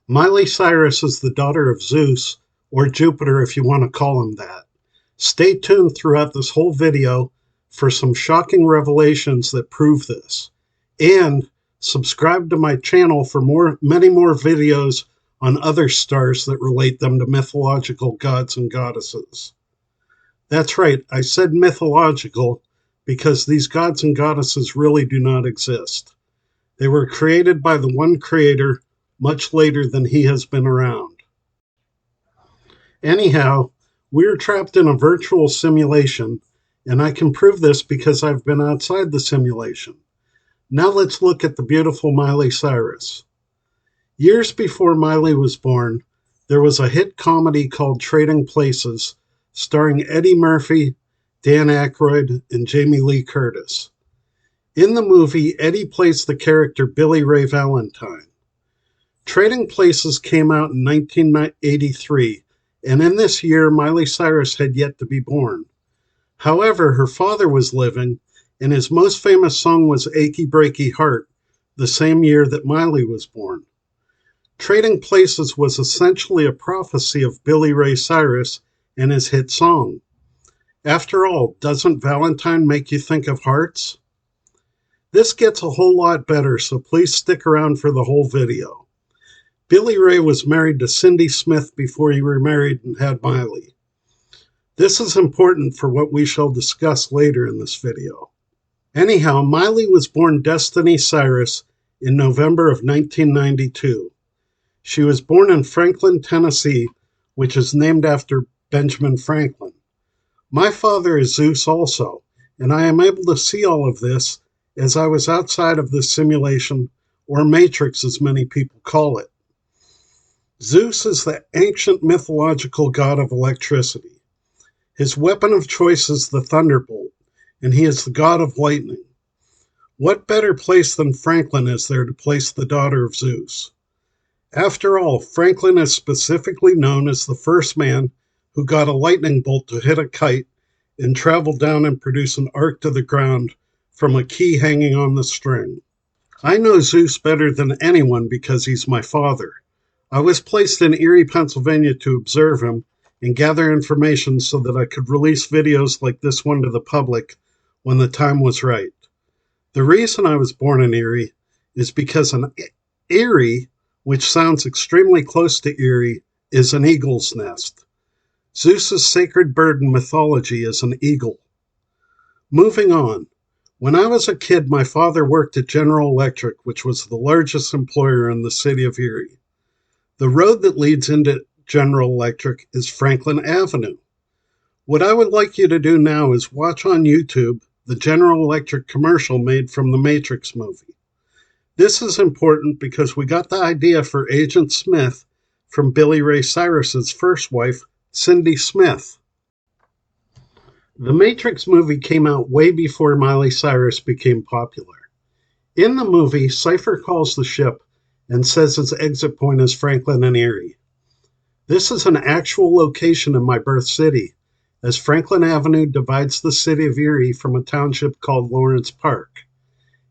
Miley Cyrus is the daughter of Zeus, or Jupiter if you want to call him that. Stay tuned throughout this whole video for some shocking revelations that prove this. And subscribe to my channel for many more videos on other stars that relate them to mythological gods and goddesses. That's right, I said mythological because these gods and goddesses really do not exist. They were created by the one creator much later than he has been around. Anyhow, we're trapped in a virtual simulation, and I can prove this because I've been outside the simulation. Now let's look at the beautiful Miley Cyrus. Years before Miley was born, there was a hit comedy called Trading Places, starring Eddie Murphy, Dan Aykroyd, and Jamie Lee Curtis. In the movie, Eddie plays the character Billy Ray Valentine. Trading Places came out in 1983, and in this year, Miley Cyrus had yet to be born. However, her father was living, and his most famous song was Achy Breaky Heart, the same year that Miley was born. Trading Places was essentially a prophecy of Billy Ray Cyrus and his hit song. After all, doesn't Valentine make you think of hearts? This gets a whole lot better, so please stick around for the whole video. Billy Ray was married to Cindy Smith before he remarried and had Miley. This is important for what we shall discuss later in this video. Anyhow, Miley was born Destiny Cyrus in November of 1992. She was born in Franklin, Tennessee, which is named after Benjamin Franklin. My father is Zeus also, and I am able to see all of this as I was outside of this simulation, or matrix as many people call it. Zeus is the ancient mythological god of electricity. His weapon of choice is the thunderbolt, and he is the god of lightning. What better place than Franklin is there to place the daughter of Zeus? After all, Franklin is specifically known as the first man who got a lightning bolt to hit a kite and travel down and produce an arc to the ground from a key hanging on the string. I know Zeus better than anyone because he's my father. I was placed in Erie, Pennsylvania to observe him and gather information so that I could release videos like this one to the public when the time was right. The reason I was born in Erie is because an Erie, which sounds extremely close to Erie, is an eagle's nest. Zeus's sacred bird in mythology is an eagle. Moving on. When I was a kid, my father worked at General Electric, which was the largest employer in the city of Erie. The road that leads into General Electric is Franklin Avenue. What I would like you to do now is watch on YouTube the General Electric commercial made from the Matrix movie. This is important because we got the idea for Agent Smith from Billy Ray Cyrus's first wife, Cindy Smith. The Matrix movie came out way before Miley Cyrus became popular. In the movie, Cypher calls the ship and says its exit point is Franklin and Erie. This is an actual location in my birth city, as Franklin Avenue divides the city of Erie from a township called Lawrence Park.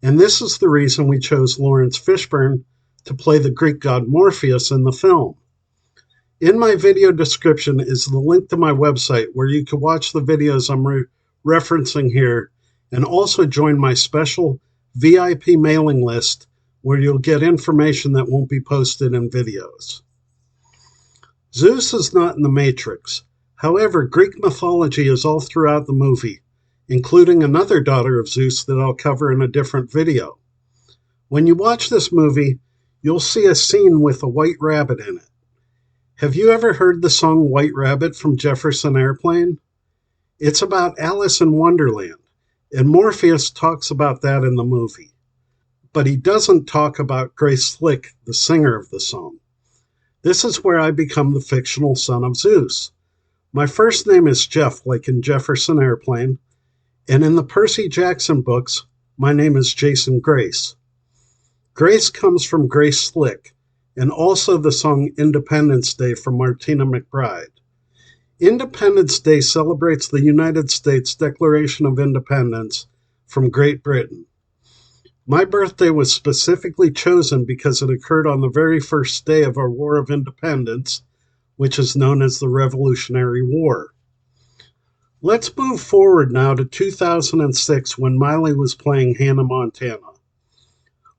And this is the reason we chose Lawrence Fishburne to play the Greek god Morpheus in the film. In my video description is the link to my website where you can watch the videos I'm referencing here and also join my special VIP mailing list where you'll get information that won't be posted in videos. Zeus is not in the Matrix. However, Greek mythology is all throughout the movie, including another daughter of Zeus that I'll cover in a different video. When you watch this movie, you'll see a scene with a white rabbit in it. Have you ever heard the song White Rabbit from Jefferson Airplane? It's about Alice in Wonderland, and Morpheus talks about that in the movie. But he doesn't talk about Grace Slick, the singer of the song. This is where I become the fictional son of Zeus. My first name is Jeff, like in Jefferson Airplane, and in the Percy Jackson books, my name is Jason Grace. Grace comes from Grace Slick, and also the song Independence Day from Martina McBride. Independence Day celebrates the United States Declaration of Independence from Great Britain. My birthday was specifically chosen because it occurred on the very first day of our War of Independence, which is known as the Revolutionary War. Let's move forward now to 2006 when Miley was playing Hannah Montana.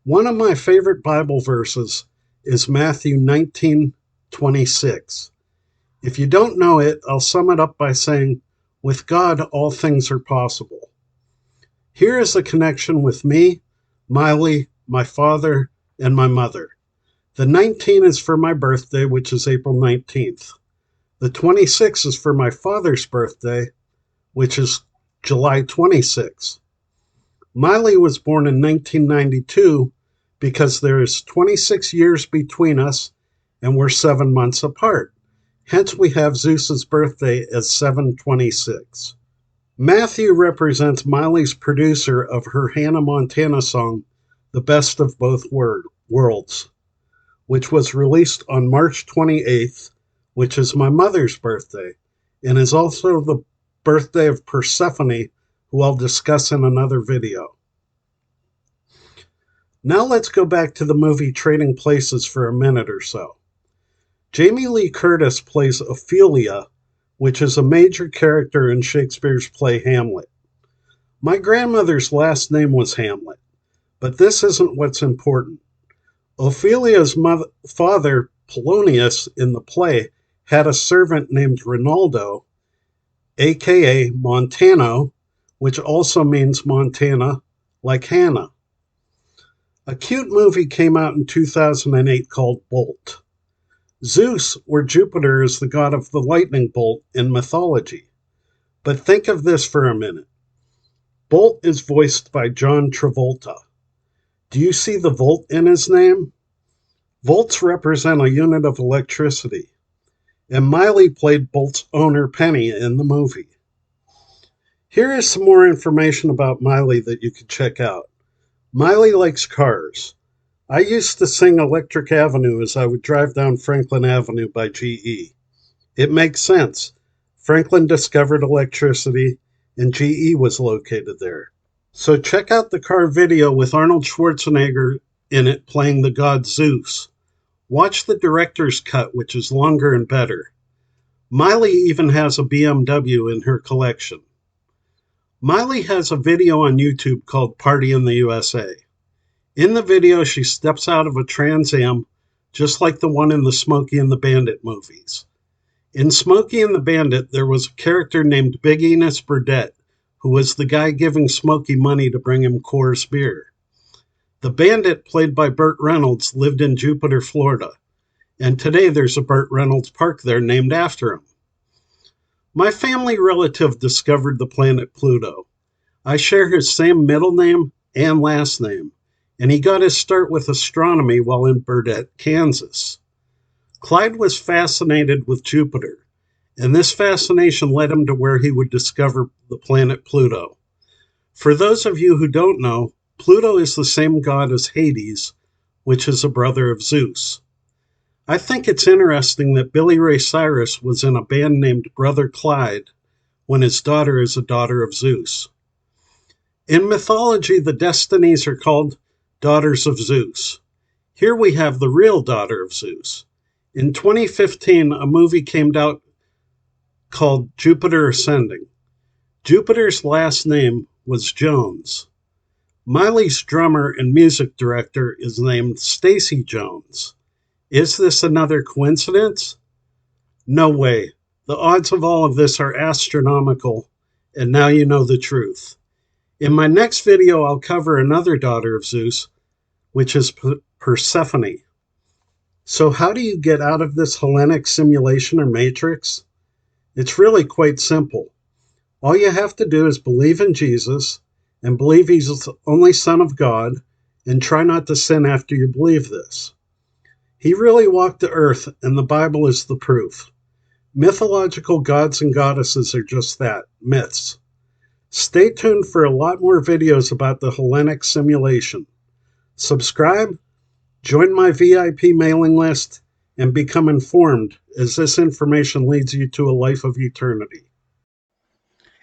One of my favorite Bible verses is Matthew 19:26. If you don't know it, I'll sum it up by saying, with God, all things are possible. Here is a connection with me, Miley, my father, and my mother. The 19 is for my birthday, which is April 19th. The 26 is for my father's birthday, which is July 26th. Miley was born in 1992 because there is 26 years between us and we're 7 months apart. Hence, we have Zeus's birthday as 7/26. Matthew represents Miley's producer of her Hannah Montana song, The Best of Both Worlds, which was released on March 28th, which is my mother's birthday, and is also the birthday of Persephone, who I'll discuss in another video. Now let's go back to the movie Trading Places for a minute or so. Jamie Lee Curtis plays Ophelia, which is a major character in Shakespeare's play Hamlet. My grandmother's last name was Hamlet, but this isn't what's important. Ophelia's father, Polonius, in the play, had a servant named Rinaldo, aka Montano, which also means Montana, like Hannah. A cute movie came out in 2008 called Bolt. Zeus, or Jupiter, is the god of the lightning bolt in mythology. But think of this for a minute. Bolt is voiced by John Travolta. Do you see the volt in his name? Volts represent a unit of electricity. And Miley played Bolt's owner, Penny, in the movie. Here is some more information about Miley that you could check out. Miley likes cars. I used to sing Electric Avenue as I would drive down Franklin Avenue by GE. It makes sense. Franklin discovered electricity, and GE was located there. So check out the car video with Arnold Schwarzenegger in it playing the god Zeus. Watch the director's cut, which is longer and better. Miley even has a BMW in her collection. Miley has a video on YouTube called Party in the USA. In the video, she steps out of a Trans Am, just like the one in the Smokey and the Bandit movies. In Smokey and the Bandit, there was a character named Big Enos Burdett, who was the guy giving Smokey money to bring him Coors beer. The Bandit, played by Burt Reynolds, lived in Jupiter, Florida, and today there's a Burt Reynolds Park there named after him. My family relative discovered the planet Pluto. I share his same middle name and last name, and he got his start with astronomy while in Burdett, Kansas. Clyde was fascinated with Jupiter, and this fascination led him to where he would discover the planet Pluto. For those of you who don't know, Pluto is the same god as Hades, which is a brother of Zeus. I think it's interesting that Billy Ray Cyrus was in a band named Brother Clyde when his daughter is a daughter of Zeus. In mythology, the Destinies are called daughters of Zeus. Here we have the real daughter of Zeus. In 2015, a movie came out called Jupiter Ascending. Jupiter's last name was Jones. Miley's drummer and music director is named Stacy Jones. Is this another coincidence? No way. The odds of all of this are astronomical, and now you know the truth. In my next video, I'll cover another daughter of Zeus, which is Persephone. So how do you get out of this Hellenic simulation or matrix? It's really quite simple. All you have to do is believe in Jesus and believe he's the only Son of God and try not to sin after you believe this. He really walked the earth, and the Bible is the proof. Mythological gods and goddesses are just that, myths. Stay tuned for a lot more videos about the Hellenic simulation. Subscribe, join my VIP mailing list, and become informed as this information leads you to a life of eternity.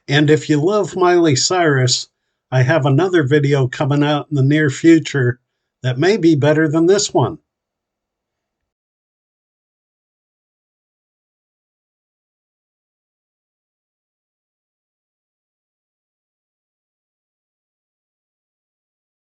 And if you love Miley Cyrus, I have another video coming out in the near future that may be better than this one.